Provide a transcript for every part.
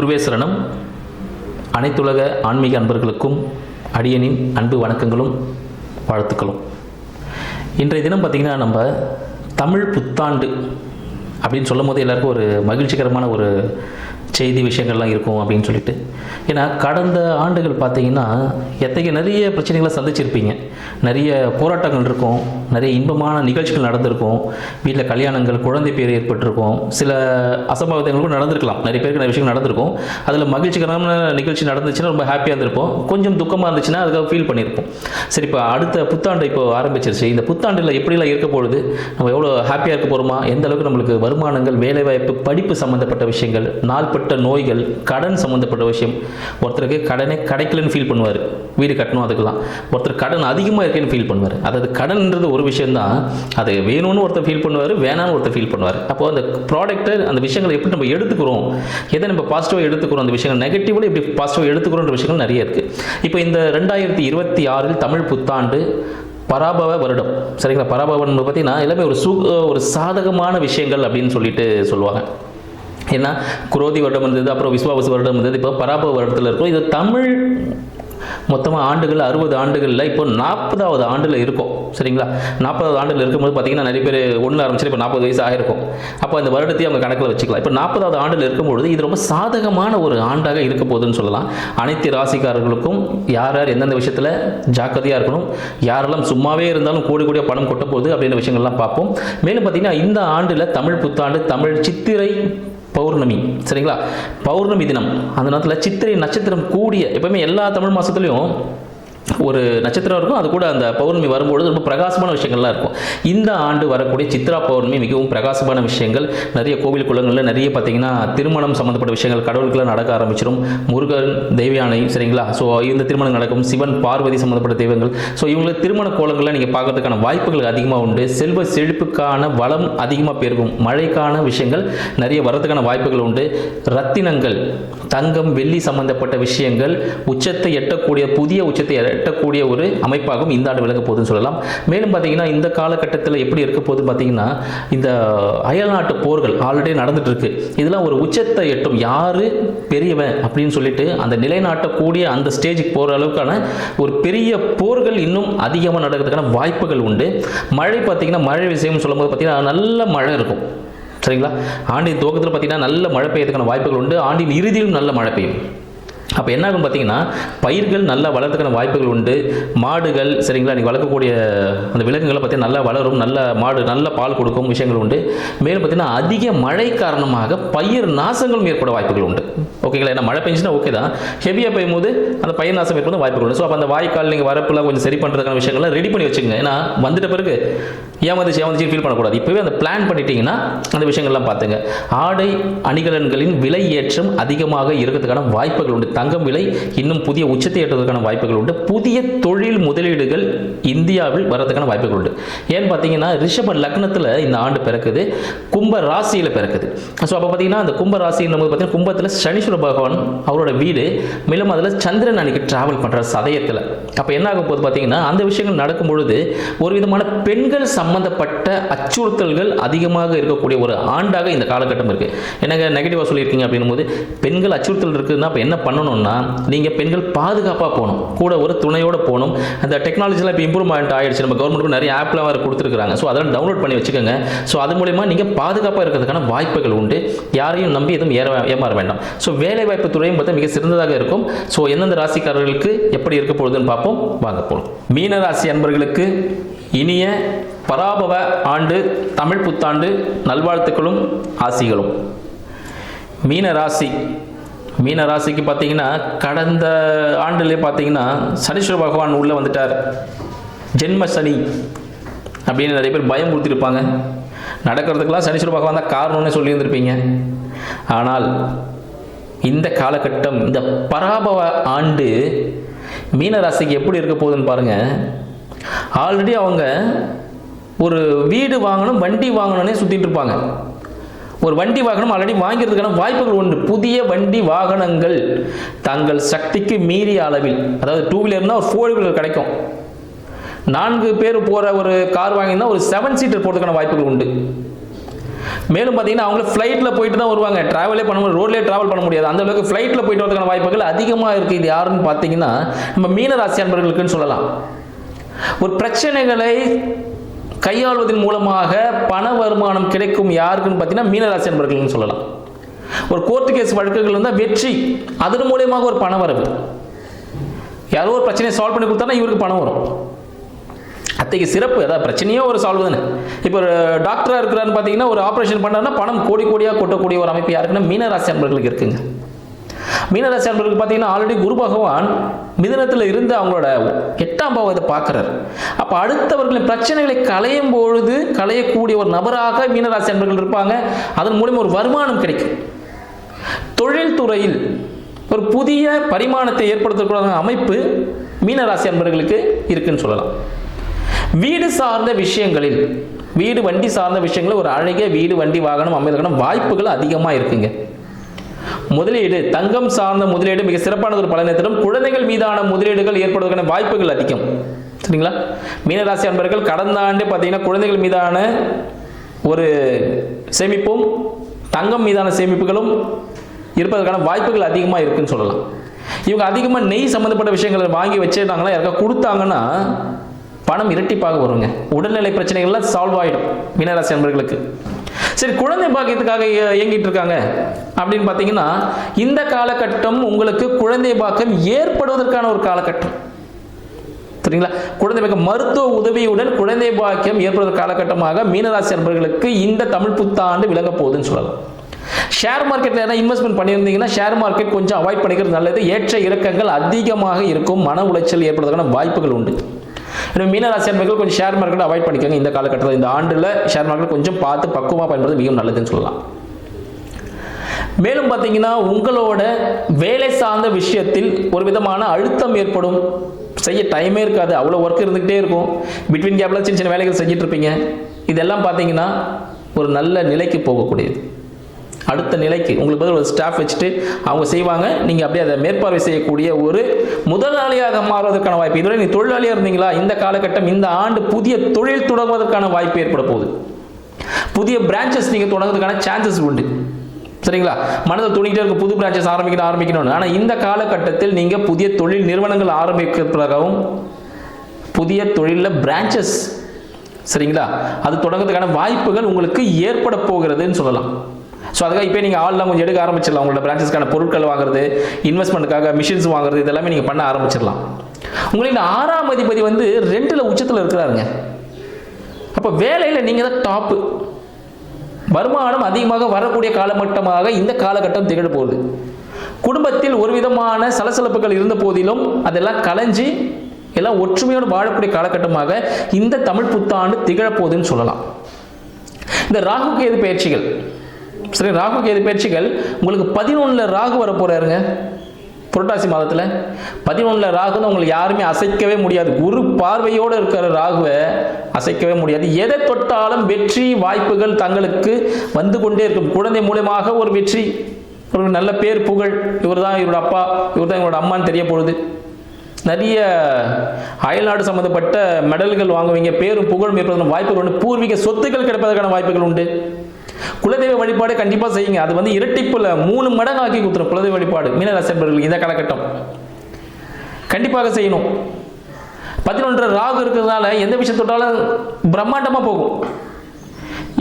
குருவே சரணம். அனைத்துலக ஆன்மீக அன்பர்களுக்கும் அடியனின் அன்பு வணக்கங்களும் வாழ்த்துக்களும். இன்றைய தினம் பார்த்திங்கன்னா நம்ம தமிழ் புத்தாண்டு அப்படின்னு சொல்லும் போது எல்லாருக்கும் ஒரு மகிழ்ச்சிகரமான ஒரு செய்தி விஷயங்கள்லாம் இருக்கும் அப்படின்னு சொல்லிட்டு. ஏன்னா கடந்த ஆண்டுகள் பார்த்திங்கன்னா நிறைய பிரச்சனைகளை சந்திச்சிருப்பீங்க. நிறைய போராட்டங்கள் இருக்கும், நிறைய இன்பமான நிகழ்ச்சிகள் நடந்திருக்கும், வீட்டில் கல்யாணங்கள், குழந்தை பேர் ஏற்பட்டிருக்கும், சில அசம்பாவிதங்களும் நடந்திருக்கலாம். நிறைய பேருக்கு நிறைய விஷயங்கள் நடந்திருக்கும். அதில் மகிழ்ச்சிகரமான நிகழ்ச்சி நடந்துச்சுன்னா ரொம்ப ஹாப்பியாக இருந்திருப்போம். கொஞ்சம் துக்கமாக இருந்துச்சுன்னா அதுக்காக ஃபீல் பண்ணியிருப்போம். சரி, இப்போ அடுத்த புத்தாண்டு இப்போ ஆரம்பிச்சிருச்சு. இந்த புத்தாண்டில் எப்படிலாம் இருக்க போகுது, நம்ம எவ்வளோ ஹாப்பியாக இருக்க போகிறோமா, எந்த அளவுக்கு நம்மளுக்கு வருமானங்கள், வேலைவாய்ப்பு, படிப்பு சம்மந்தப்பட்ட விஷயங்கள், நாள்பட்ட நோய்கள், கடன் சம்மந்தப்பட்ட விஷயம். ஒருத்தருக்கு கடனே கிடைக்கலன்னு ஃபீல் பண்ணுவார், வீடு கட்டணும் அதுக்கெல்லாம். ஒருத்தர் கடன் அதிகமாக இருக்குன்னு ஃபீல் பண்ணுவார். அதாவது கடன்ன்றது ஒரு விஷயம்தான், அது வேணும்னு ஒருத்தர் ஃபீல் பண்ணுவார், வேணான்னு ஒருத்தர் ஃபீல் பண்ணுவார். அப்போ அந்த ப்ராடக்ட்டை, அந்த விஷயங்களை எப்படி நம்ம எடுத்துக்கிறோம், எதை நம்ம பாசிட்டிவாக எடுத்துக்கிறோம், அந்த விஷயங்கள் நெகட்டிவ்ல எப்படி பாசிட்டிவாக எடுத்துக்கிறோன்ற விஷயங்கள் நிறைய இருக்குது. இப்போ இந்த 2026 தமிழ் புத்தாண்டு பராபவ வருடம், சரிங்களா? பராபவ வருடம் பார்த்தீங்கன்னா எல்லாமே ஒரு சாதகமான விஷயங்கள் அப்படின்னு சொல்லிட்டு சொல்லுவாங்க. ஏன்னா குரோதி வருடம் இருந்தது, அப்புறம் விஸ்வாவசு வருடம் இருந்தது, இப்போ பராபவ வருடத்தில் இருக்கும். இது தமிழ் மொத்தமாக ஆண்டுகள் 60 ஆண்டுகளில் இப்போ 40வது ஆண்டில் இருக்கும், சரிங்களா? 40வது ஆண்டில் இருக்கும்போது பார்த்தீங்கன்னா நிறைய பேர் ஒன்று ஆரம்பிச்சு இப்போ 40 வயசு ஆகிருக்கும். அப்போ அந்த வருடத்தையும் அவங்க கணக்கில் வச்சுக்கலாம். இப்போ 40வது ஆண்டில் இருக்கும்பொழுது இது ரொம்ப சாதகமான ஒரு ஆண்டாக இருக்க போகுதுன்னு சொல்லலாம். அனைத்து ராசிக்காரர்களுக்கும் யார் யார் எந்தெந்த விஷயத்தில் ஜாக்கிரதையாக இருக்கணும், யாரெல்லாம் சும்மாவே இருந்தாலும் கூடிய பணம் கொட்ட போகுது அப்படின்ற விஷயங்கள்லாம் பார்ப்போம். மேலும் பார்த்தீங்கன்னா இந்த ஆண்டில் தமிழ் புத்தாண்டு தமிழ் சித்திரை பௌர்ணமி, சரிங்களா? பௌர்ணமி தினம். அந்த நேரத்தில் சித்திரை நட்சத்திரம் கூடிய, எப்பவுமே எல்லா தமிழ் மாதத்துலையும் ஒரு நட்சத்திரம் இருக்கும், அது கூட அந்த பௌர்ணமி வரும்பொழுது ரொம்ப பிரகாசமான விஷயங்கள்லாம் இருக்கும். இந்த ஆண்டு வரக்கூடிய சித்ரா பௌர்ணமி மிகவும் பிரகாசமான விஷயங்கள். நிறைய கோவில் குளங்களில் நிறைய பார்த்தீங்கன்னா திருமணம் சம்மந்தப்பட்ட விஷயங்கள் கடவுளுக்குலாம் நடக்க ஆரம்பிச்சிடும். முருகன், தெய்வயானை, சரிங்களா? ஸோ இந்த திருமணம் நடக்கும். சிவன், பார்வதி சம்மந்தப்பட்ட தெய்வங்கள். ஸோ இவங்களுக்கு திருமண கோலங்களில் நீங்கள் பார்க்கறதுக்கான வாய்ப்புகள் அதிகமாக உண்டு. செல்வ செழிப்புக்கான வளம் அதிகமாக பெருகும். மழைக்கான விஷயங்கள் நிறைய வரதுக்கான வாய்ப்புகள் உண்டு. ரத்தினங்கள், தங்கம், வெள்ளி சம்பந்தப்பட்ட விஷயங்கள் உச்சத்தை எட்டக்கூடிய, புதிய உச்சத்தை எட்டக்கூடிய ஒரு அமைப்பாகவும் இந்த ஆண்டு விளங்க போகுதுன்னு சொல்லலாம். மேலும் பார்த்தீங்கன்னா இந்த காலகட்டத்தில் எப்படி இருக்க போகுது பார்த்தீங்கன்னா, இந்த அயல்நாட்டு போர்கள் ஆல்ரெடி நடந்துட்டு இருக்கு. இதெல்லாம் ஒரு உச்சத்தை எட்டும். யாரு பெரியவன் அப்படின்னு சொல்லிட்டு அந்த நிலைநாட்டக்கூடிய அந்த ஸ்டேஜுக்கு போகிற அளவுக்கான ஒரு பெரிய போர்கள் இன்னும் அதிகமாக நடக்கிறதுக்கான வாய்ப்புகள் உண்டு. மழை பார்த்தீங்கன்னா, மழை விஷயம் சொல்லும் போது பார்த்தீங்கன்னா நல்ல மழை இருக்கும், சரிங்களா? ஆண்டின் துவக்கத்தில் பார்த்தீங்கன்னா நல்ல மழை பெய்யறதுக்கான வாய்ப்புகள் உண்டு. ஆண்டின் இறுதியிலும் நல்ல மழை பெய்யும். அப்போ என்ன ஆகும் பார்த்தீங்கன்னா, பயிர்கள் நல்லா வளர்றதுக்கான வாய்ப்புகள் உண்டு. மாடுகள், சரிங்களா, நீங்கள் வளர்க்கக்கூடிய அந்த விலங்குகளை பார்த்தீங்கன்னா நல்லா வளரும், நல்ல மாடு நல்ல பால் கொடுக்கும் விஷயங்கள் உண்டு. மேலும் பார்த்தீங்கன்னா அதிக மழை காரணமாக பயிர் நாசங்களும் ஏற்பட வாய்ப்புகள் உண்டு, ஓகேங்களா? ஏன்னா மழை பெஞ்சுன்னா ஓகே தான், ஹெவியாக பெய்யும் போது அந்த பயிர் நாசம் ஏற்பட வாய்ப்புகள் உண்டு. ஸோ அப்போ அந்த வாய்க்கால் நீங்கள் வரப்புலாம் கொஞ்சம் சரி பண்ணுறதுக்கான விஷயங்கள்லாம் ரெடி பண்ணி வச்சுக்கோங்க. ஏன்னா வந்துட்ட பிறகு ஏமாந்துச்சு ஃபீல் பண்ணக்கூடாது. இப்போவே அந்த பிளான் பண்ணிட்டீங்கன்னா அந்த விஷயங்கள்லாம் பார்த்துங்க. ஆடை அணிகலன்களின் விலை ஏற்றம் அதிகமாக இருக்கிறதுக்கான வாய்ப்புகள் உண்டு. தங்கம் விலை இன்னும் புதிய உச்சத்தை எட்டுவதற்கான வாய்ப்புகள் உண்டு. புதிய தொழில் முதலீடுகள் இந்தியாவில் வரதுக்கான வாய்ப்புகள் உண்டு. ஏன்னு பார்த்தீங்கன்னா ரிஷப லக்னத்தில் இந்த ஆண்டு பிறக்குது, கும்ப ராசியில் பிறக்குது. ஸோ அப்போ பார்த்தீங்கன்னா அந்த கும்ப ராசியின் போது பார்த்தீங்கன்னா கும்பத்தில் சனீஸ்வர பகவான் அவரோட வீடு, மேலும் அதில் சந்திரன் அன்னைக்கு டிராவல் பண்ணுற சதயத்தில். அப்போ என்ன ஆகும் போது பார்த்தீங்கன்னா அந்த விஷயங்கள் நடக்கும் பொழுது ஒரு விதமான பெண்கள் சம்பந்தப்பட்ட அச்சுறுத்தல்கள் அதிகமாக இருக்கக்கூடிய ஒரு ஆண்டாக இந்த காலகட்டம் இருக்கு. எனக்கு நெகட்டிவாக சொல்லியிருக்கீங்க அப்படின்னும் போது பெண்கள் அச்சுறுத்தல் இருக்குதுன்னா அப்போ என்ன பண்ணணும்னா, நீங்கள் பெண்கள் பாதுகாப்பாக போகணும், கூட ஒரு துணையோடு போகணும். அந்த டெக்னாலஜிலாம் இப்போ இம்ப்ரூவ்மெண்ட் ஆகிடுச்சு, நம்ம கவர்மெண்ட்டுக்கு நிறைய ஆப்லாம் வேறு கொடுத்துருக்காங்க. ஸோ அதெல்லாம் டவுன்லோட் பண்ணி வச்சுக்கோங்க. ஸோ அது மூலமா நீங்கள் பாதுகாப்பாக இருக்கிறதுக்கான வாய்ப்புகள் உண்டு. யாரையும் நம்பி எதுவும் ஏமாற வேண்டாம். ஸோ வேலைவாய்ப்பு துறையும் பார்த்தா மிக சிறந்ததாக இருக்கும். ஸோ எந்தெந்த ராசிக்காரர்களுக்கு எப்படி இருக்க போகுதுன்னு பார்ப்போம், வாங்க போகலாம். மீன ராசி அன்பர்களுக்கு இனிய பராபவ ஆண்டு தமிழ் புத்தாண்டு நல்வாழ்த்துக்களும் ஆசிகளும். மீன ராசிக்கு பார்த்தீங்கன்னா கடந்த ஆண்டுலேயே பார்த்தீங்கன்னா சனீஸ்வர பகவான் உள்ளே வந்துட்டார். ஜென்ம சனி அப்படின்னு நிறைய பேர் பயம் கொடுத்துருப்பாங்க. நடக்கிறதுக்கெல்லாம் சனீஸ்வர பகவான் தான் காரணம்னு சொல்லியிருந்திருப்பீங்க. ஆனால் இந்த காலகட்டம், இந்த பராபவ ஆண்டு மீனராசிக்கு எப்படி இருக்க போகுதுன்னு பாருங்க. ஆல்ரெடி அவங்க ஒரு வீடு வாங்கணும், வண்டி வாங்கணும்னே சுற்றிட்டு இருப்பாங்க. ஒரு வண்டி வாகனம் ஆல்ரெடி வாங்கிறதுக்கான வாய்ப்புகள் உண்டு. புதிய வண்டி வாகனங்கள் தங்கள் சக்திக்கு மீறிய அளவில், அதாவது 2 வீலர்னா ஒரு 4 வீலர் கிடைக்கும். 4 பேர் போகிற ஒரு கார் வாங்கினா ஒரு 7 சீட்டர் போகிறதுக்கான வாய்ப்புகள் உண்டு. மேலும் பார்த்தீங்கன்னா அவங்க ஃப்ளைட்டில் போயிட்டு தான் வருவாங்க, ட்ராவலே பண்ண முடியாது, ரோட்லேயே ட்ராவல் பண்ண முடியாது, அந்த அளவுக்கு ஃப்ளைட்டில் போயிட்டு வரதுக்கான வாய்ப்புகள் அதிகமாக இருக்குது. இது யாருன்னு பார்த்தீங்கன்னா நம்ம மீனராசி அன்பர்களுக்குன்னு சொல்லலாம். ஒரு பிரச்சனைகளை கையாள்வதன் மூலமாக பண வருமானம் கிடைக்கும் யாருக்குன்னு பார்த்தீங்கன்னா மீனராசி அன்பர்கள்னு சொல்லலாம். ஒரு கோர்ட்டு கேஸ் வழக்குகள் இருந்தால் வெற்றி, அதன் மூலியமாக ஒரு பண வரவு. யாரோ ஒரு பிரச்சனையை சால்வ் பண்ணி கொடுத்தா இவருக்கு பணம் வரும். அத்தைக்கு சிறப்பு, அதாவது பிரச்சனையோ ஒரு சால்வ் தானே. இப்போ ஒரு டாக்டராக இருக்கிறான்னு பார்த்தீங்கன்னா ஒரு ஆப்ரேஷன் பண்ணாருன்னா பணம் கோடி கோடியாக கொட்டக்கூடிய ஒரு அமைப்பு யாருக்குன்னா மீனராசி அன்பர்களுக்கு இருக்குங்க. மீனராசி அன்பர்களுக்கு பார்த்தீங்கன்னா ஆல்ரெடி குரு பகவான் மிதுனத்தில் இருந்து அவங்களோட 8ஆம் பாவத்தை பார்க்குறாரு. அப்போ அடுத்தவர்களின் பிரச்சனைகளை களையும் பொழுது களையக்கூடிய ஒரு நபராக மீனராசி அன்பர்கள் இருப்பாங்க. அதன் மூலம் ஒரு வருமானம் கிடைக்கும். தொழில் துறையில் ஒரு புதிய பரிமாணத்தை ஏற்படுத்தக்கூடிய அமைப்பு மீனராசி அன்பர்களுக்கு இருக்குன்னு சொல்லலாம். வீடு சார்ந்த விஷயங்களில், வீடு வண்டி சார்ந்த விஷயங்களில் ஒரு அழகிய வீடு வண்டி வாகனம் அமைவதற்கான வாய்ப்புகள் அதிகமாக இருக்குங்க. முதலீடு, தங்கம் சார்ந்த முதலீடு மிக சிறப்பான ஒரு பலனை தரும். குழந்தைகள் மீதான முதலீடுகள் ஏற்படுவதற்கான வாய்ப்புகள் அதிகம். சரிங்களா? மீனராசி அன்பர்கள் கடந்த ஆண்டு பார்த்தீங்கன்னா குழந்தைகள் மீதான ஒரு சேமிப்பும் தங்கம் மீதான சேமிப்புகளும் இருப்பதற்கான வாய்ப்புகள் அதிகமாக இருக்குன்னு சொல்லலாம். இவங்க அதிகமாக நெய் சம்மந்தப்பட்ட விஷயங்களை வாங்கி வச்சிருந்தாங்கன்னா யாருக்கா கொடுத்தாங்கன்னா பணம் இரட்டிப்பாக வருங்க. உடல்நிலை பிரச்சனைகள்லாம் சால்வ் ஆகிடும் மீனராசி அன்பர்களுக்கு. சரி, குழந்தை பாக்கியத்துக்காக இயங்கிட்டு இருக்காங்க அப்படின்னு பார்த்தீங்கன்னா இந்த காலகட்டம் உங்களுக்கு குழந்தை பாக்கியம் ஏற்படுவதற்கான ஒரு காலகட்டம். சரிங்களா? குழந்தை பாக்கியம் மருத்துவ உதவியுடன் குழந்தை பாக்கியம் ஏற்படுவதற்கு காலகட்டமாக மீனராசி அன்பர்களுக்கு இந்த தமிழ் புத்தாண்டு விளங்க போகுதுன்னு சொல்லலாம். ஷேர் மார்க்கெட்டில் என்ன இன்வெஸ்ட்மெண்ட் பண்ணியிருந்தீங்கன்னா ஷேர் மார்க்கெட் கொஞ்சம் அவாய்ட் பண்ணிக்கிறது நல்லது. ஏற்ற இறக்கங்கள் அதிகமாக இருக்கும், மன உளைச்சல் ஏற்படுவதற்கான வாய்ப்புகள் உண்டு. மீனராசி அன்பர்கள் கொஞ்சம் ஷேர் மார்க்கெட் அவாய்ட் பண்ணிக்கோங்க இந்த காலகட்டத்தில். இந்த ஆண்டில் ஷேர் மார்க்கெட் கொஞ்சம் பார்த்து பக்குவமாக பயன்படுறது மிகவும் நல்லதுன்னு சொல்லலாம். மேலும் பார்த்தீங்கன்னா உங்களோட வேலை சார்ந்த விஷயத்தில் ஒரு விதமான அழுத்தம் ஏற்படும். செய்ய டைமே இருக்காது, அவ்வளோ ஒர்க் இருந்துகிட்டே இருக்கும். பிட்வீன் கேப்பில் சின்ன சின்ன வேலைகள் செஞ்சுட்டு இருப்பீங்க. இதெல்லாம் பார்த்தீங்கன்னா ஒரு நல்ல நிலைக்கு போகக்கூடியது. அடுத்த நிலைக்கு உங்களுக்கு பதில் ஒரு ஸ்டாஃப் வச்சுட்டு அவங்க செய்வாங்க, நீங்கள் அப்படியே அதை மேற்பார்வை செய்யக்கூடிய ஒரு முதலாளியாக மாறுவதற்கான வாய்ப்பு. இதுவரை நீ தொழிலாளியாக இருந்தீங்களா, இந்த காலகட்டம் இந்த ஆண்டு புதிய தொழில் தொடங்குவதற்கான வாய்ப்பு ஏற்பட போகுது. புதிய பிரான்ச்சஸ் நீங்கள் தொடங்குறதுக்கான சான்சஸ் உண்டு. சரிங்களா? மனதில் துணிக்கிட்டே இருக்க புது பிரான்ச்சஸ் ஆரம்பிக்கணும்னு. ஆனால் இந்த காலகட்டத்தில் நீங்கள் புதிய தொழில் நிறுவனங்கள் ஆரம்பிக்கிறதுக்காகவும் புதிய தொழிலில் பிரான்ச்சஸ், சரிங்களா, அது தொடங்குறதுக்கான வாய்ப்புகள் உங்களுக்கு ஏற்பட போகிறதுன்னு சொல்லலாம். ஸோ அதுக்காக இப்போ நீங்கள் ஆள்லாம் கொஞ்சம் எடுக்க ஆரம்பிச்சிடலாம். உங்களோட பிரான்ச்சஸ்க்கான பொருட்கள் வாங்குறது, இன்வெஸ்ட்மெண்ட்டுக்காக மிஷின்ஸ் வாங்குறது, இதெல்லாமே நீங்கள் பண்ண ஆரம்பிச்சிடலாம். உங்களுக்கு இந்த 6ஆம் அதிபதி வந்து 2ல் உச்சத்தில் இருக்கிறாருங்க. அப்போ வேலையில் நீங்கள் தான் டாப்பு. வருமானம் அதிகமாக வரக்கூடிய காலகட்டமாக இந்த காலகட்டம் திகழ போகுது. குடும்பத்தில் ஒரு விதமான சலசலப்புகள் இருந்த போதிலும் அதெல்லாம் கலைஞ்சி எல்லாம் ஒற்றுமையோடு வாழக்கூடிய காலகட்டமாக இந்த தமிழ் புத்தாண்டு திகழப்போகுதுன்னு சொல்லலாம். இந்த ராகு கேது பயிற்சிகள், சரி, ராகு கேது பயிற்சிகள் உங்களுக்கு 11ல் ராகு வர போறாருங்க. புரட்டாசி மாதத்தில் 11ல் ராகுன்னு உங்களுக்கு யாருமே அசைக்கவே முடியாது. குரு பார்வையோடு இருக்கிற ராகுவை அசைக்கவே முடியாது. எதை தொட்டாலும் வெற்றி வாய்ப்புகள் தங்களுக்கு வந்து கொண்டே இருக்கும். குழந்தை மூலமாக ஒரு வெற்றி, ஒரு நல்ல பேர் புகழ், இவர் தான் இவரோட அப்பா, இவர் தான் இவரோட அம்மான்னு தெரிய போகுது. நிறைய அயல்நாடு சம்பந்தப்பட்ட மெடல்கள் வாங்குவீங்க, பேரும் புகழும் ஏற்பதற்கான வாய்ப்புகள் உண்டு. பூர்வீக சொத்துக்கள் கிடைப்பதற்கான வாய்ப்புகள் உண்டு. குலதெய்வ வழிபாடு கண்டிப்பாக செய்யுங்க. அது வந்து இரட்டிப்புல 3 மடங்கு ஆக்கி கொடுத்துரும். குலதெய்வ வழிபாடு மீனராசி அன்பர்களுக்கு இந்த காலகட்டம் கண்டிப்பாக செய்யணும். 11 ராகு இருக்கிறதுனால எந்த விஷயம் தொட்டாலும் பிரம்மாண்டமாக போகும்.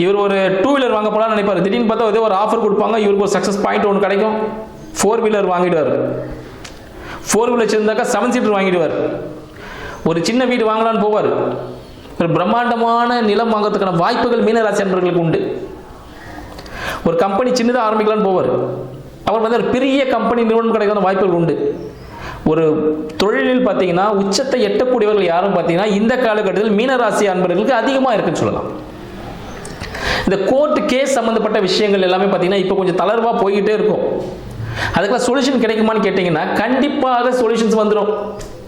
இவர் ஒரு 2 வீலர் வாங்க போலான்னு நினைப்பாரு, திடீர்னு பார்த்தா ஏதோ ஒரு ஆஃபர் கொடுப்பாங்க, இவருக்கு ஒரு சக்ஸஸ் பாயிண்ட் ஒன்று கிடைக்கும். 4 வீலர் வாங்கிடுவார். 4 வீலர் வச்சிருந்தாக்கா 7 சீட்டர் வாங்கிடுவார். ஒரு சின்ன வீடு வாங்கலான்னு போவார். ஒரு பிரம்மாண்டமான நிலம் வாங்கிறதுக்கான வாய்ப்புகள் மீனராசி அன்பர்களுக்கு உண்டு. ஒரு கம்பெனி சின்னதாக ஆரம்பிக்கலான்னு போவார். அவர் வந்து ஒரு பெரிய கம்பெனி நிறுவனம் கிடைக்கிற வாய்ப்புகள் உண்டு. ஒரு தொழிலில் பார்த்தீங்கன்னா உச்சத்தை எட்டக்கூடியவர்கள் யாரும் பார்த்தீங்கன்னா இந்த காலகட்டத்தில் மீனராசி அன்பர்களுக்கு அதிகமாக இருக்குன்னு சொல்லலாம். இந்த கோர்ட் கேஸ் சம்மந்தப்பட்ட விஷயங்கள் எல்லாமே பார்த்தீங்கன்னா இப்போ கொஞ்சம் தளர்வாக போய்கிட்டே இருக்கும். அதுக்கெல்லாம் சொல்யூஷன் கிடைக்குமான்னு கேட்டிங்கன்னா கண்டிப்பாக சொல்யூஷன்ஸ் வந்துடும்.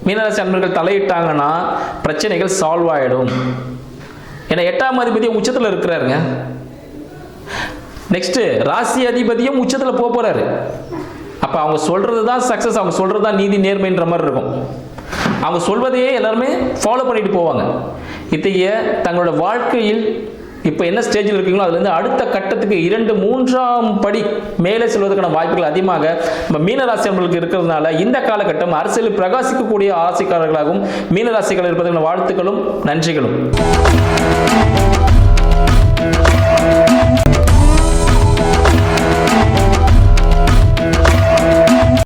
மீனராசி அன்பர்கள் தலையிட்டாங்கன்னா பிரச்சனைகள் சால்வ் ஆகிடும். ஏன்னா 8ஆம் அதிபதியும் உச்சத்தில் இருக்கிறாருங்க. நெக்ஸ்ட் ராசி அதிபதியும் உச்சத்தில் போறாரு. அப்போ அவங்க சொல்றது தான் சக்சஸ், அவங்க சொல்றது தான் நீதி நேர்மைன்ற மாதிரி இருக்கும். அவங்க சொல்வதையே எல்லாருமே ஃபாலோ பண்ணிட்டு போவாங்க. இத்தகைய தங்களோட வாழ்க்கையில் இப்போ என்ன ஸ்டேஜில் இருக்கீங்களோ அதுலேருந்து அடுத்த கட்டத்துக்கு 2, 3ஆம் படி மேலே செல்வதற்கான வாய்ப்புகள் அதிகமாக நம்ம மீனராசி நண்பர்களுக்கு இருக்கிறதுனால இந்த காலகட்டம் அரசியலில் பிரகாசிக்கக்கூடிய ஆசைக்காரர்களாகவும் மீனராசிகள் இருப்பதற்கான வாழ்த்துக்களும் நன்றிகளும்.